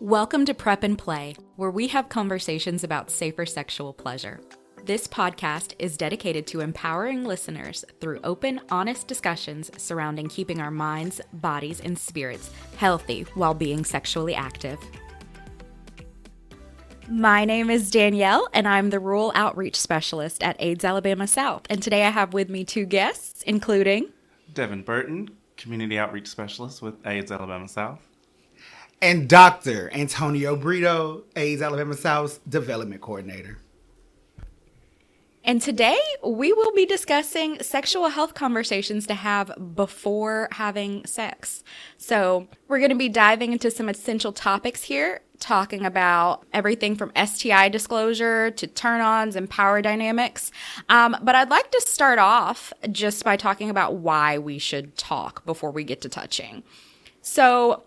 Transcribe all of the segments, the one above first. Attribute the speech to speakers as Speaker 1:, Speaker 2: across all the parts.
Speaker 1: Welcome to Prep and Play, where we have conversations about safer sexual pleasure. This podcast is dedicated to empowering listeners through open, honest discussions surrounding keeping our minds, bodies, and spirits healthy while being sexually active. My name is Danielle, and I'm the Rural Outreach Specialist at AIDS Alabama South. And today I have with me two guests, including
Speaker 2: Devin Burton, Community Outreach Specialist with AIDS Alabama South.
Speaker 3: And Dr. Antonio Brito, AIDS Alabama South's Development Coordinator.
Speaker 1: And today we will be discussing sexual health conversations to have before having sex. So we're going to be diving into some essential topics here, talking about everything from STI disclosure to turn-ons and power dynamics. But I'd like to start off just by talking about why we should talk before we get to touching. So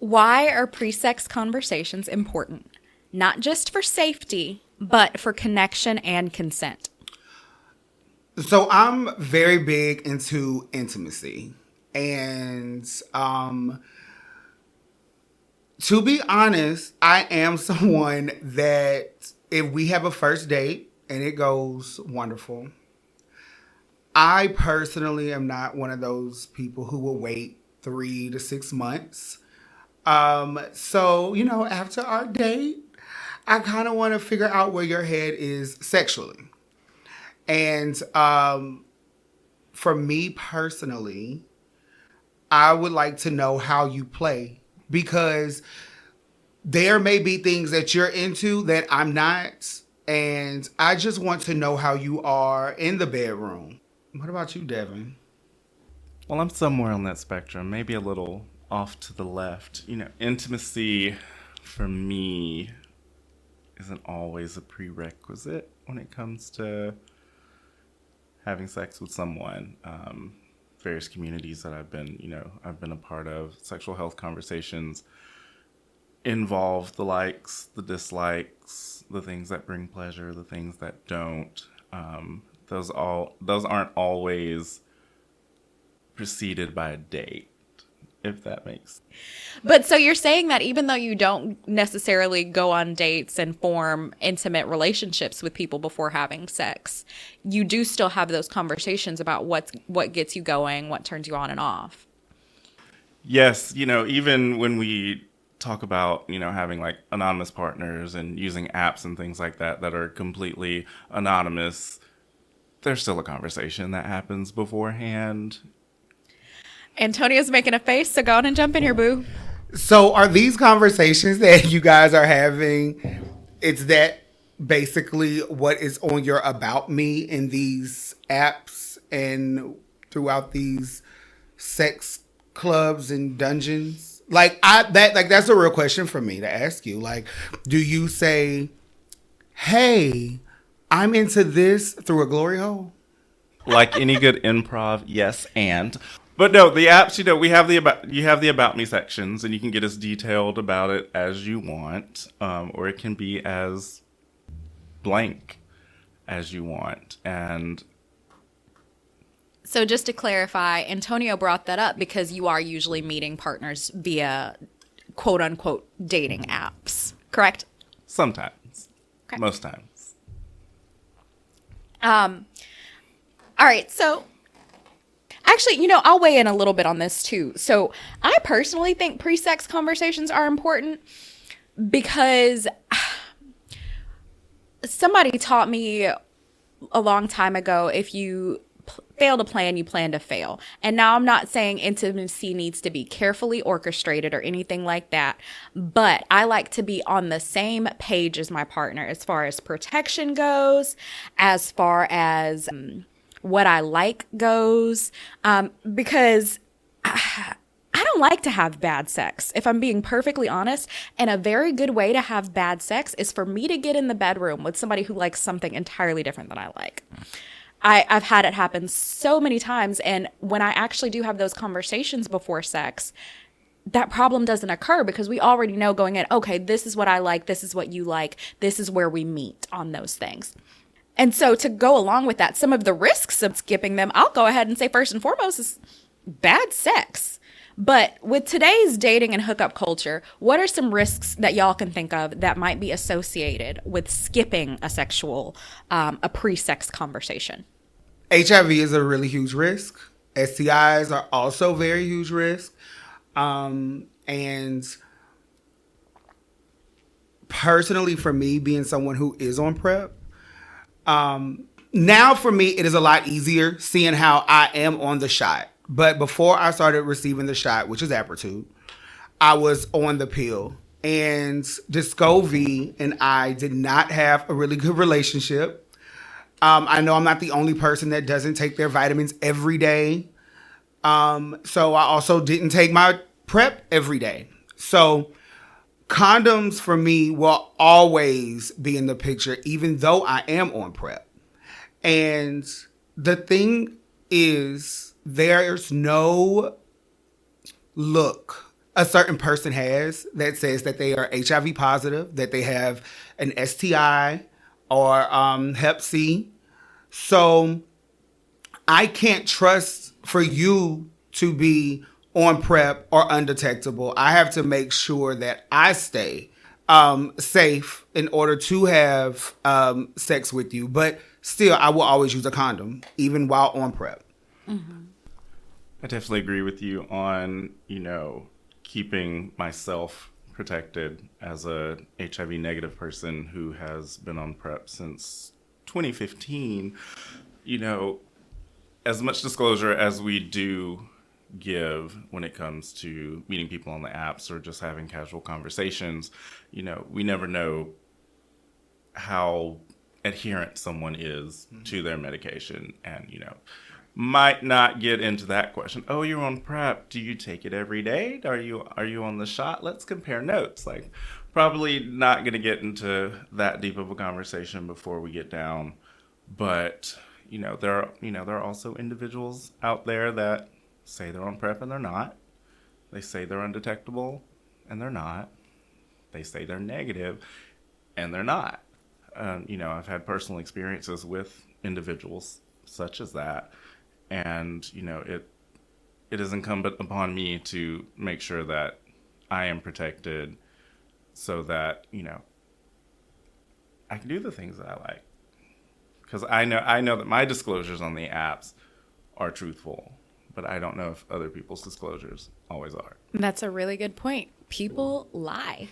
Speaker 1: why are pre-sex conversations important? Not just for safety, but for connection and consent.
Speaker 3: So I'm very big into intimacy. And to be honest, I am someone that if we have a first date and it goes wonderful, I personally am not one of those people who will wait 3 to 6 months. So, after our date, I kind of want to figure out where your head is sexually. And for me personally, I would like to know how you play, because there may be things that you're into that I'm not. And I just want to know how you are in the bedroom. What about you, Devin?
Speaker 2: Well, I'm somewhere on that spectrum, maybe a little off to the left. Intimacy for me isn't always a prerequisite when it comes to having sex with someone. Various communities that I've been a part of, sexual health conversations involve the likes, the dislikes, the things that bring pleasure, the things that don't. Those aren't always preceded by a date, if that makes sense.
Speaker 1: But so you're saying that even though you don't necessarily go on dates and form intimate relationships with people before having sex, you do still have those conversations about what gets you going, what turns you on and off.
Speaker 2: Yes, even when we talk about, having like anonymous partners and using apps and things like that are completely anonymous, there's still a conversation that happens beforehand.
Speaker 1: Antonio's making a face, so go on and jump in here, boo.
Speaker 3: So are these conversations that you guys are having, it's that basically what is on your about me in these apps and throughout these sex clubs and dungeons? That's a real question for me to ask you. Like, do you say, hey, I'm into this through a glory hole?
Speaker 2: Like any good improv, yes, and... But no, the apps, you have the about me sections, and you can get as detailed about it as you want, or it can be as blank as you want. And
Speaker 1: so just to clarify, Antonio brought that up because you are usually meeting partners via quote unquote dating apps, correct?
Speaker 2: Sometimes.
Speaker 1: Okay.
Speaker 2: Most times.
Speaker 1: All right, so actually, I'll weigh in a little bit on this too. So I personally think pre-sex conversations are important because somebody taught me a long time ago, if you fail to plan, you plan to fail. And now I'm not saying intimacy needs to be carefully orchestrated or anything like that, but I like to be on the same page as my partner as far as protection goes, as far as what I like goes, because I don't like to have bad sex, if I'm being perfectly honest. And a very good way to have bad sex is for me to get in the bedroom with somebody who likes something entirely different than I like. I've had it happen so many times. And when I actually do have those conversations before sex, that problem doesn't occur because we already know going in, okay, this is what I like, this is what you like, this is where we meet on those things. And so to go along with that, some of the risks of skipping them, I'll go ahead and say first and foremost is bad sex. But with today's dating and hookup culture, what are some risks that y'all can think of that might be associated with skipping a pre-sex conversation?
Speaker 3: HIV is a really huge risk. STIs are also very huge risk. And personally, for me, being someone who is on PrEP, now for me, it is a lot easier seeing how I am on the shot. But before I started receiving the shot, which is Apretude, I was on the pill. And Descovy and I did not have a really good relationship. I know I'm not the only person that doesn't take their vitamins every day. So I also didn't take my PrEP every day. So condoms for me will always be in the picture, even though I am on PrEP. And the thing is, there's no look a certain person has that says that they are HIV positive, that they have an STI or Hep C. So I can't trust for you to be on PrEP or undetectable. I have to make sure that I stay safe in order to have sex with you. But still, I will always use a condom, even while on PrEP.
Speaker 1: Mm-hmm.
Speaker 2: I definitely agree with you on, keeping myself protected as a HIV negative person who has been on PrEP since 2015. As much disclosure as we do give when it comes to meeting people on the apps or just having casual conversations, we never know how adherent someone is to their medication, and might not get into that question. Oh, you're on PrEP. Do you take it every day? Are you on the shot? Let's compare notes. Like, probably not going to get into that deep of a conversation before we get down. But there are also individuals out there that say they're on PrEP and they're not. They say they're undetectable and they're not. They say they're negative and they're not. I've had personal experiences with individuals such as that. And, it is incumbent upon me to make sure that I am protected so that, I can do the things that I like. Because I know that my disclosures on the apps are truthful, but I don't know if other people's disclosures always are.
Speaker 1: That's a really good point. People lie.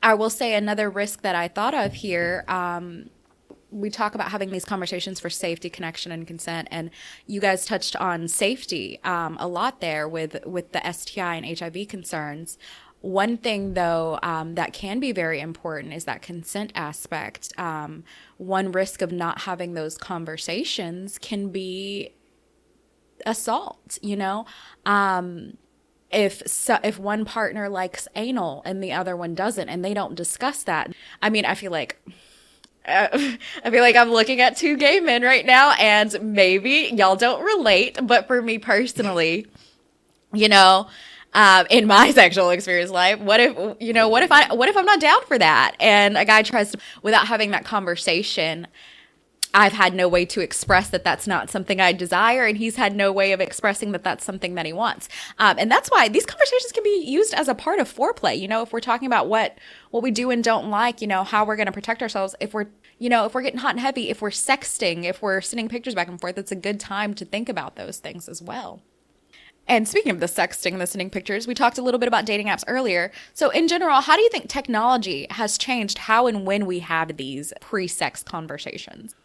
Speaker 1: I will say another risk that I thought of here, we talk about having these conversations for safety, connection, and consent, and you guys touched on safety a lot there with the STI and HIV concerns. One thing, though, that can be very important is that consent aspect. One risk of not having those conversations can be assault, if one partner likes anal and the other one doesn't, and they don't discuss that. I mean, I feel like I'm looking at two gay men right now, and maybe y'all don't relate, but for me personally, in my sexual experience life, what if I'm not down for that? And a guy tries to, without having that conversation, I've had no way to express that that's not something I desire, and he's had no way of expressing that that's something that he wants. And that's why these conversations can be used as a part of foreplay. If we're talking about what we do and don't like, how we're going to protect ourselves. If we're getting hot and heavy, if we're sexting, if we're sending pictures back and forth, it's a good time to think about those things as well. And speaking of the sexting and the sending pictures, we talked a little bit about dating apps earlier. So in general, how do you think technology has changed how and when we have these pre-sex conversations?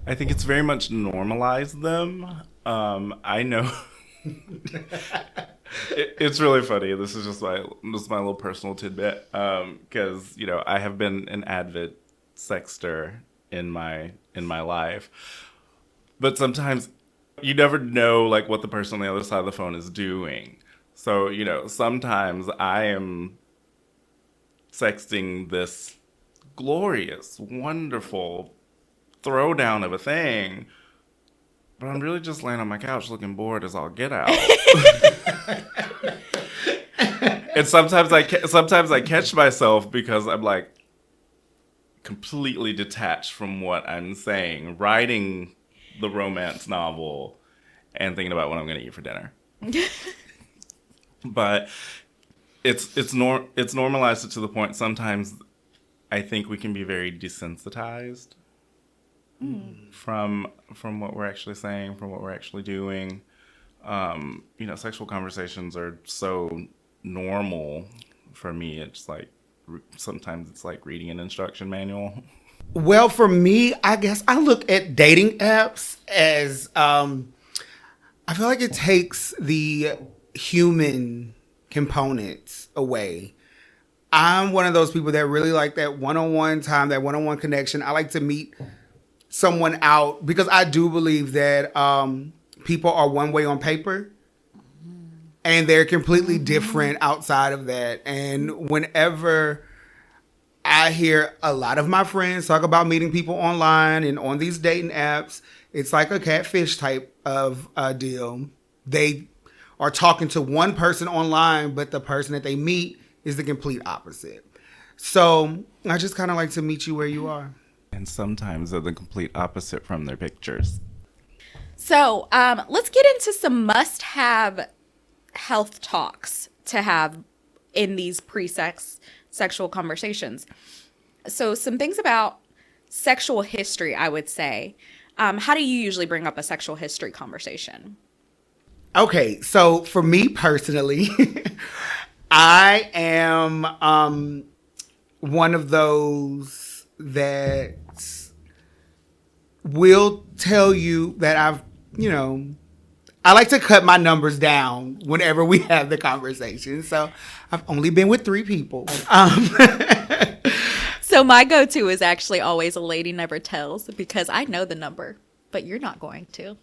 Speaker 2: I think it's very much normalized them. I know it's really funny. This is just my little personal tidbit, because I have been an avid sexter in my life, but sometimes you never know what the person on the other side of the phone is doing. So sometimes I am sexting this glorious, wonderful throwdown of a thing, but I'm really just laying on my couch looking bored as all get out. And sometimes I catch myself because I'm completely detached from what I'm saying, writing the romance novel and thinking about what I'm going to eat for dinner. But it's normalized it to the point sometimes I think we can be very desensitized from what we're actually saying, from what we're actually doing. Sexual conversations are so normal for me. It's like sometimes it's like reading an instruction manual.
Speaker 3: Well, for me, I guess I look at dating apps as I feel like it takes the human components away. I'm one of those people that really like that one-on-one time, that one-on-one connection. I like to meet someone out because I do believe that people are one way on paper and they're completely different outside of that. And whenever I hear a lot of my friends talk about meeting people online and on these dating apps, it's like a catfish type of deal. They are talking to one person online, but the person that they meet is the complete opposite. So I just kind of like to meet you where you are.
Speaker 2: And sometimes they're the complete opposite from their pictures.
Speaker 1: So let's get into some must-have health talks to have in these pre-sex sexual conversations. So some things about sexual history, I would say. How do you usually bring up a sexual history conversation?
Speaker 3: Okay, so for me personally, I am one of those that will tell you that I like to cut my numbers down whenever we have the conversation. So I've only been with 3 people.
Speaker 1: So my go-to is actually always a lady never tells because I know the number, but you're not going to.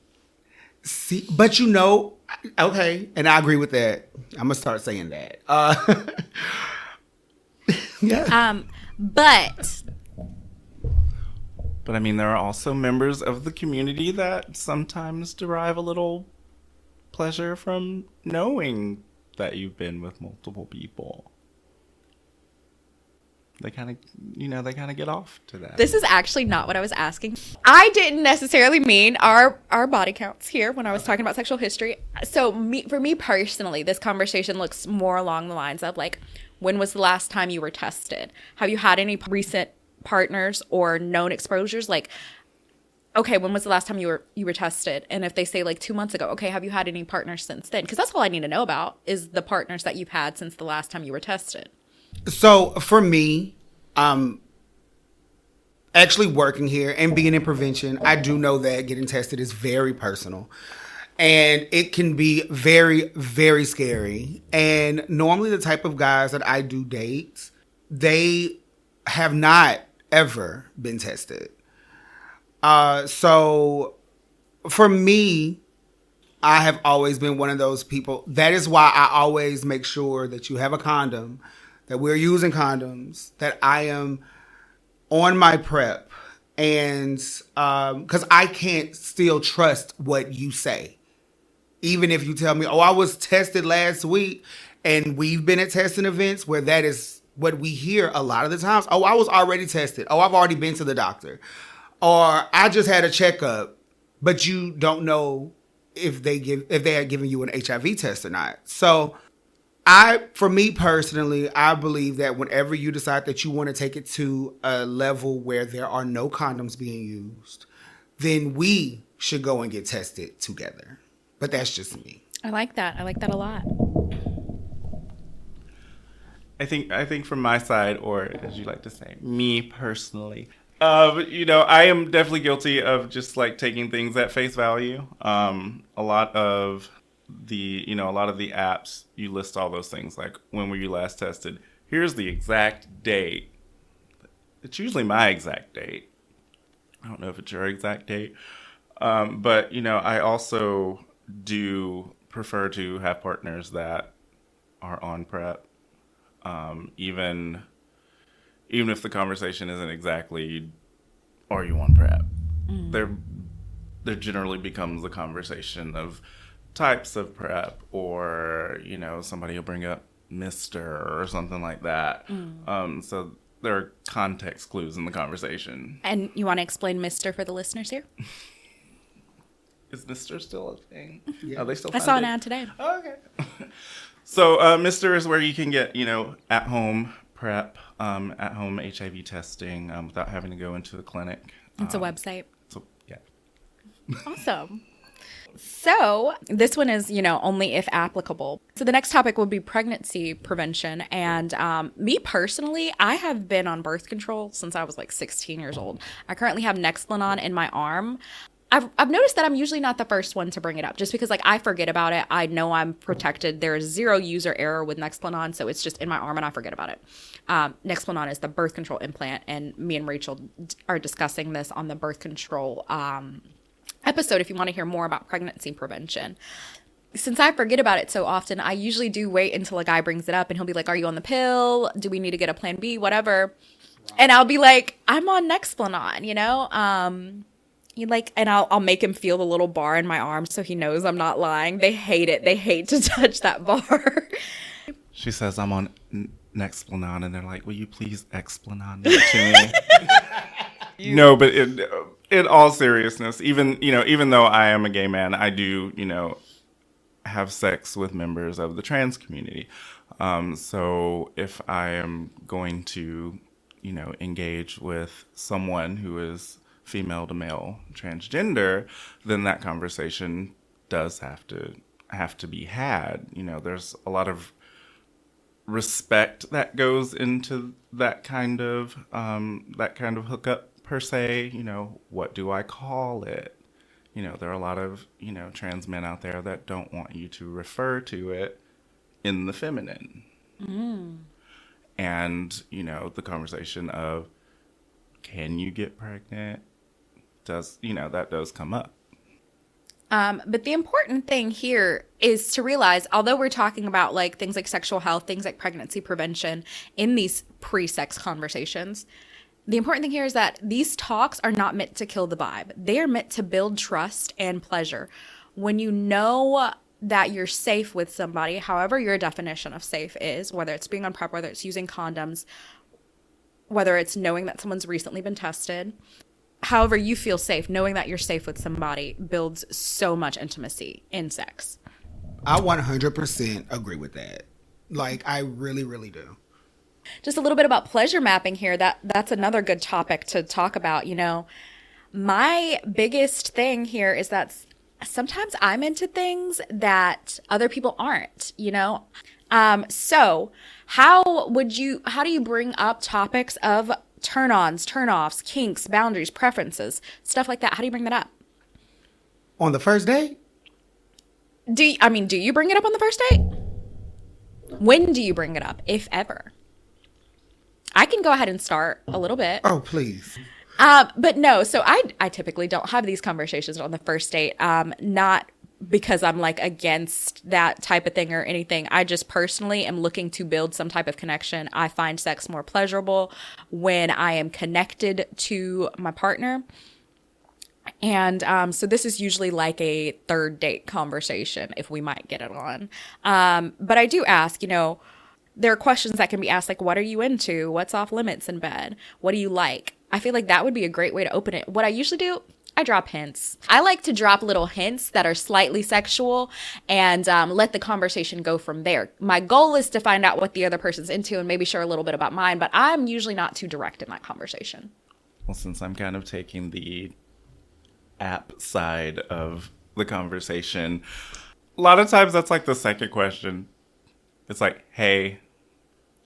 Speaker 3: See, but okay, and I agree with that. I'm gonna start saying that. Yeah.
Speaker 1: But
Speaker 2: I mean, there are also members of the community that sometimes derive a little pleasure from knowing that you've been with multiple people. They kind of get off to that.
Speaker 1: this is actually not what I was asking. I didn't necessarily mean our body counts here when I was talking about sexual history. So for me personally, this conversation looks more along the lines of like, when was the last time you were tested? Have you had any recent partners or known exposures? Like, okay, when was the last time you were tested? And if they say like 2 months ago, okay, have you had any partners since then? Because that's all I need to know about is the partners that you've had since the last time you were tested.
Speaker 3: So for me, actually working here and being in prevention, I do know that getting tested is very personal. And it can be very, very scary. And normally the type of guys that I do date, they have not ever been tested. So for me, I have always been one of those people. That is why I always make sure that you have a condom, that we're using condoms, that I am on my prep. And because I can't still trust what you say. Even if you tell me, oh, I was tested last week, and we've been at testing events where that is what we hear a lot of the times. Oh, I was already tested. Oh, I've already been to the doctor. Or I just had a checkup, but you don't know if they had given you an HIV test or not. So for me personally, I believe that whenever you decide that you want to take it to a level where there are no condoms being used, then we should go and get tested together. But that's just me.
Speaker 1: I like that. I like that a lot.
Speaker 2: I think from my side, or as you like to say, me personally, I am definitely guilty of just like taking things at face value. A lot of the apps, you list all those things like, when were you last tested? Here's the exact date. It's usually my exact date. I don't know if it's your exact date. But I also do prefer to have partners that are on prep. Even if the conversation isn't exactly, are you on prep? There generally becomes a conversation of types of prep, or somebody will bring up Mr. or something like that. So there are context clues in the conversation.
Speaker 1: And you want to explain Mr. for the listeners here?
Speaker 2: Is Mr. still a thing? Yeah. Are they still?
Speaker 1: I saw an ad today.
Speaker 2: Oh, okay. So, Mister is where you can get, at home prep, at home HIV testing without having to go into the clinic.
Speaker 1: It's a website.
Speaker 2: So, yeah.
Speaker 1: Awesome. So this one is, only if applicable. So the next topic will be pregnancy prevention. And me personally, I have been on birth control since I was like 16 years old. I currently have Nexplanon in my arm. I've noticed that I'm usually not the first one to bring it up just because like I forget about it. I know I'm protected. There is zero user error with Nexplanon, so it's just in my arm and I forget about it. Nexplanon is the birth control implant, and me and Rachel are discussing this on the birth control episode if you want to hear more about pregnancy prevention. Since I forget about it so often, I usually do wait until a guy brings it up and he'll be like, are you on the pill? Do we need to get a plan B? Whatever. And I'll be like, I'm on Nexplanon, and I'll make him feel the little bar in my arm so he knows I'm not lying. They hate it. They hate to touch that bar.
Speaker 2: She says, I'm on Nexplanon, and they're like, will you please Explanon that to me? No, but in all seriousness, even though I am a gay man, I do, have sex with members of the trans community. So if I am going to, engage with someone who is female to male transgender, then that conversation does have to be had. There's a lot of respect that goes into that kind of hookup per se. What do I call it? There are a lot of trans men out there that don't want you to refer to it in the feminine. And the conversation of, can you get pregnant, that does come up.
Speaker 1: But the important thing here is to realize, although we're talking about like things like sexual health, things like pregnancy prevention in these pre-sex conversations, the important thing here is that these talks are not meant to kill the vibe. They are meant to build trust and pleasure. When you know that you're safe with somebody, however your definition of safe is, whether it's being on PrEP, whether it's using condoms, whether it's knowing that someone's recently been tested, however you feel safe, knowing that you're safe with somebody builds so much intimacy in sex.
Speaker 3: I 100% agree with that. Like, I really, really do.
Speaker 1: Just a little bit about pleasure mapping here. That's another good topic to talk about. My biggest thing here is that sometimes I'm into things that other people aren't, So how do you bring up topics of turn-ons, turn-offs, kinks, boundaries, preferences, stuff like that? How do you bring that up?
Speaker 3: On the first date?
Speaker 1: Do you bring it up on the first date? When do you bring it up, if ever? I can go ahead and start a little bit.
Speaker 3: Oh, please.
Speaker 1: But no, so I typically don't have these conversations on the first date. Not because I'm like against that type of thing or anything. I just personally am looking to build some type of connection. I find sex more pleasurable when I am connected to my partner. And so this is usually like a third date conversation if we might get it on. But I do ask, there are questions that can be asked like, what are you into? What's off limits in bed? What do you like? I feel like that would be a great way to open it. What I usually do, I drop hints. I like to drop little hints that are slightly sexual and let the conversation go from there. My goal is to find out what the other person's into and maybe share a little bit about mine, but I'm usually not too direct in that conversation.
Speaker 2: Well, since I'm kind of taking the app side of the conversation, a lot of times that's like the second question. It's like, hey,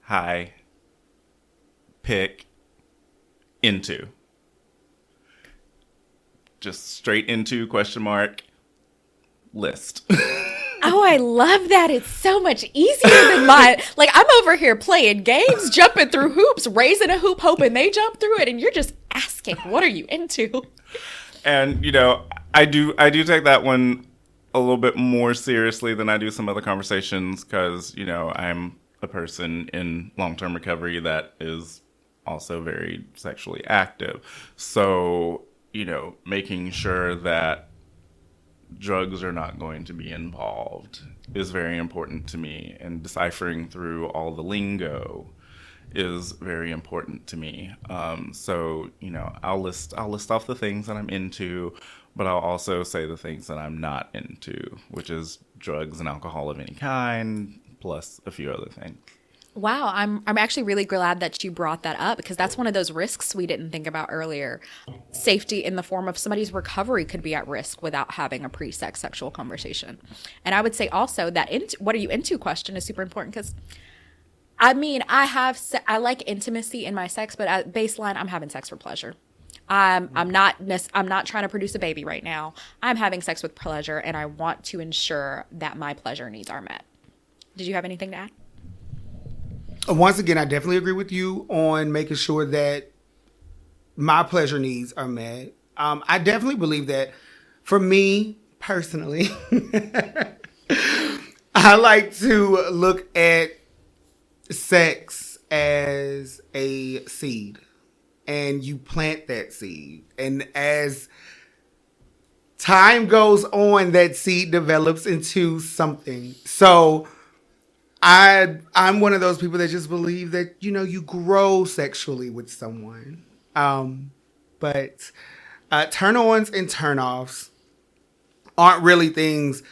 Speaker 2: hi, pick, into. Just straight into, question mark, list.
Speaker 1: Oh, I love that. It's so much easier than mine. Like, I'm over here playing games, jumping through hoops, raising a hoop, hoping they jump through it, and you're just asking, what are you into?
Speaker 2: And, I do take that one a little bit more seriously than I do some other conversations because, I'm a person in long-term recovery that is also very sexually active. So, making sure that drugs are not going to be involved is very important to me, and deciphering through all the lingo is very important to me. So, I'll list off the things that I'm into, but I'll also say the things that I'm not into, which is drugs and alcohol of any kind, plus a few other things.
Speaker 1: Wow, I'm actually really glad that you brought that up, because that's one of those risks we didn't think about earlier. Safety in the form of somebody's recovery could be at risk without having a pre-sex sexual conversation. And I would say also that what are you into question is super important, because I mean, I like intimacy in my sex, but at baseline, I'm having sex for pleasure. I'm not trying to produce a baby right now. I'm having sex with pleasure, and I want to ensure that my pleasure needs are met. Did you have anything to add?
Speaker 3: Once again, I definitely agree with you on making sure that my pleasure needs are met. I definitely believe that for me personally, I like to look at sex as a seed, and you plant that seed. And as time goes on, that seed develops into something. So I'm one of those people that just believe that, you grow sexually with someone. But turn-ons and turn-offs aren't really things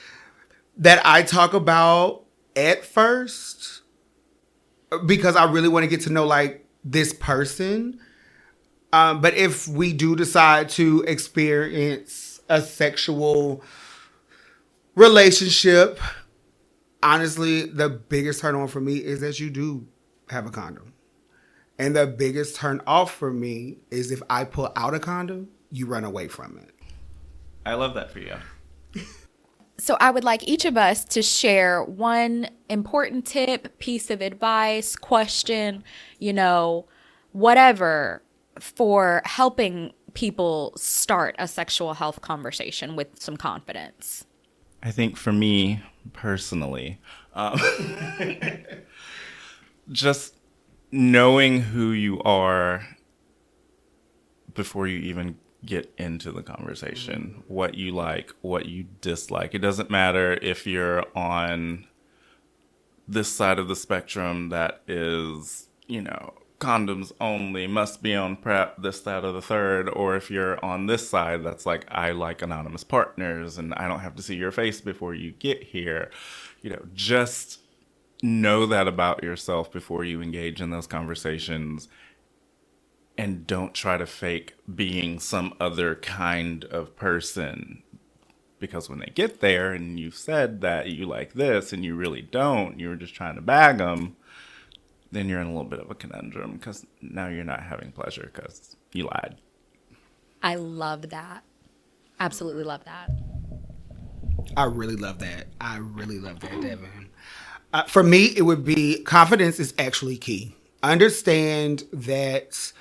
Speaker 3: that I talk about at first, because I really want to get to know, like, this person. But if we do decide to experience a sexual relationship, honestly, the biggest turn on for me is that you do have a condom. And the biggest turn off for me is if I pull out a condom, you run away from it.
Speaker 2: I love that for you.
Speaker 1: So I would like each of us to share one important tip, piece of advice, question, whatever, for helping people start a sexual health conversation with some confidence.
Speaker 2: I think for me personally, just knowing who you are before you even get into the conversation, what you like, what you dislike. It doesn't matter if you're on this side of the spectrum that is, condoms only, must be on PrEP, this, that, or the third, or if you're on this side that's like, I like anonymous partners and I don't have to see your face before you get here. Just know that about yourself before you engage in those conversations, and don't try to fake being some other kind of person. Because when they get there and you've said that you like this and you really don't, you were just trying to bag them, then you're in a little bit of a conundrum, because now you're not having pleasure because you lied.
Speaker 1: I love that. Absolutely love that.
Speaker 3: I really love that. Devin. For me, it would be confidence is actually key. Understand that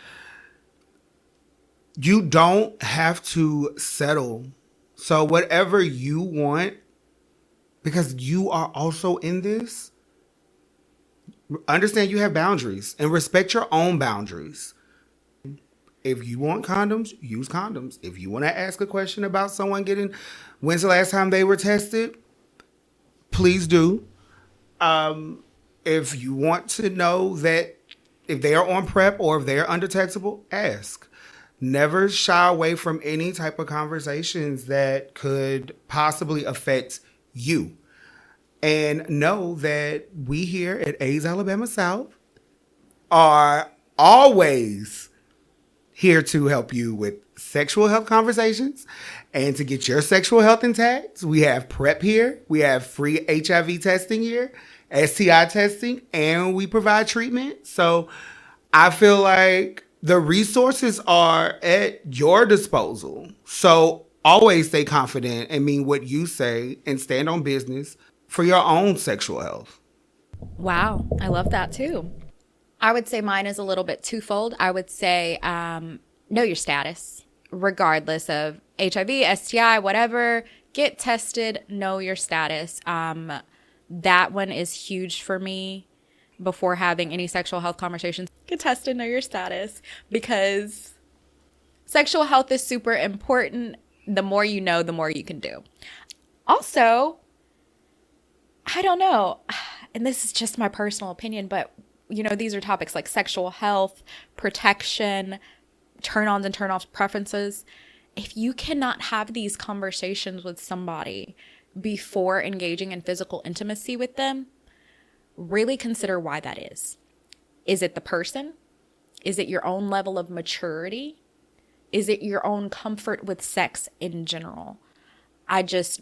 Speaker 3: you don't have to settle. So whatever you want, because you are also in this, understand you have boundaries and respect your own boundaries. If you want condoms, use condoms. If you want to ask a question about someone when's the last time they were tested, please do. If you want to know that if they are on PrEP or if they are undetectable, ask. Never shy away from any type of conversations that could possibly affect you. And know that we here at AIDS Alabama South are always here to help you with sexual health conversations and to get your sexual health intact. We have PrEP here. We have free HIV testing here, STI testing, and we provide treatment. So I feel like the resources are at your disposal. So always stay confident and mean what you say and stand on business for your own sexual health.
Speaker 1: Wow. I love that too. I would say mine is a little bit twofold. I would say know your status, regardless of HIV, STI, whatever. Get tested, know your status. That one is huge for me before having any sexual health conversations. Get tested, know your status, because sexual health is super important. The more you know, the more you can do. Also, I don't know, and this is just my personal opinion, but these are topics like sexual health, protection, turn-ons and turn-offs, preferences. If you cannot have these conversations with somebody before engaging in physical intimacy with them, really consider why that is. Is it the person? Is it your own level of maturity? Is it your own comfort with sex in general? I guess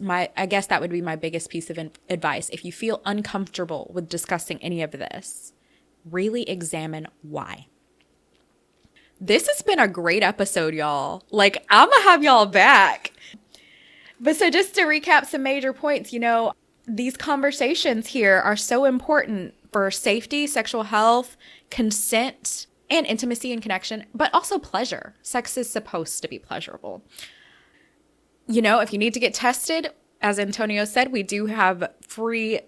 Speaker 1: that would be my biggest piece of advice. If you feel uncomfortable with discussing any of this, really examine why. This has been a great episode, y'all. Like, I'm gonna have y'all back. But so just to recap some major points, these conversations here are so important for safety, sexual health, consent, and intimacy and connection, but also pleasure. Sex is supposed to be pleasurable. If you need to get tested, as Antonio said, we do have free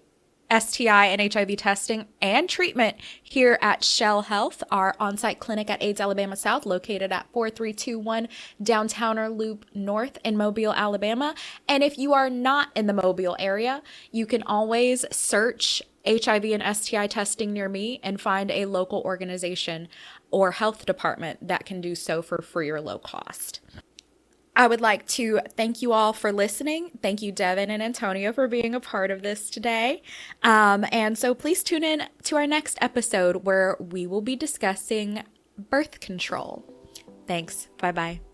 Speaker 1: STI and HIV testing and treatment here at Shell Health, our on-site clinic at AIDS Alabama South, located at 4321 Downtowner Loop North in Mobile, Alabama. And if you are not in the Mobile area, you can always search HIV and STI testing near me and find a local organization or health department that can do so for free or low cost. I would like to thank you all for listening. Thank you, Devin and Antonio, for being a part of this today. And so please tune in to our next episode where we will be discussing birth control. Thanks. Bye-bye.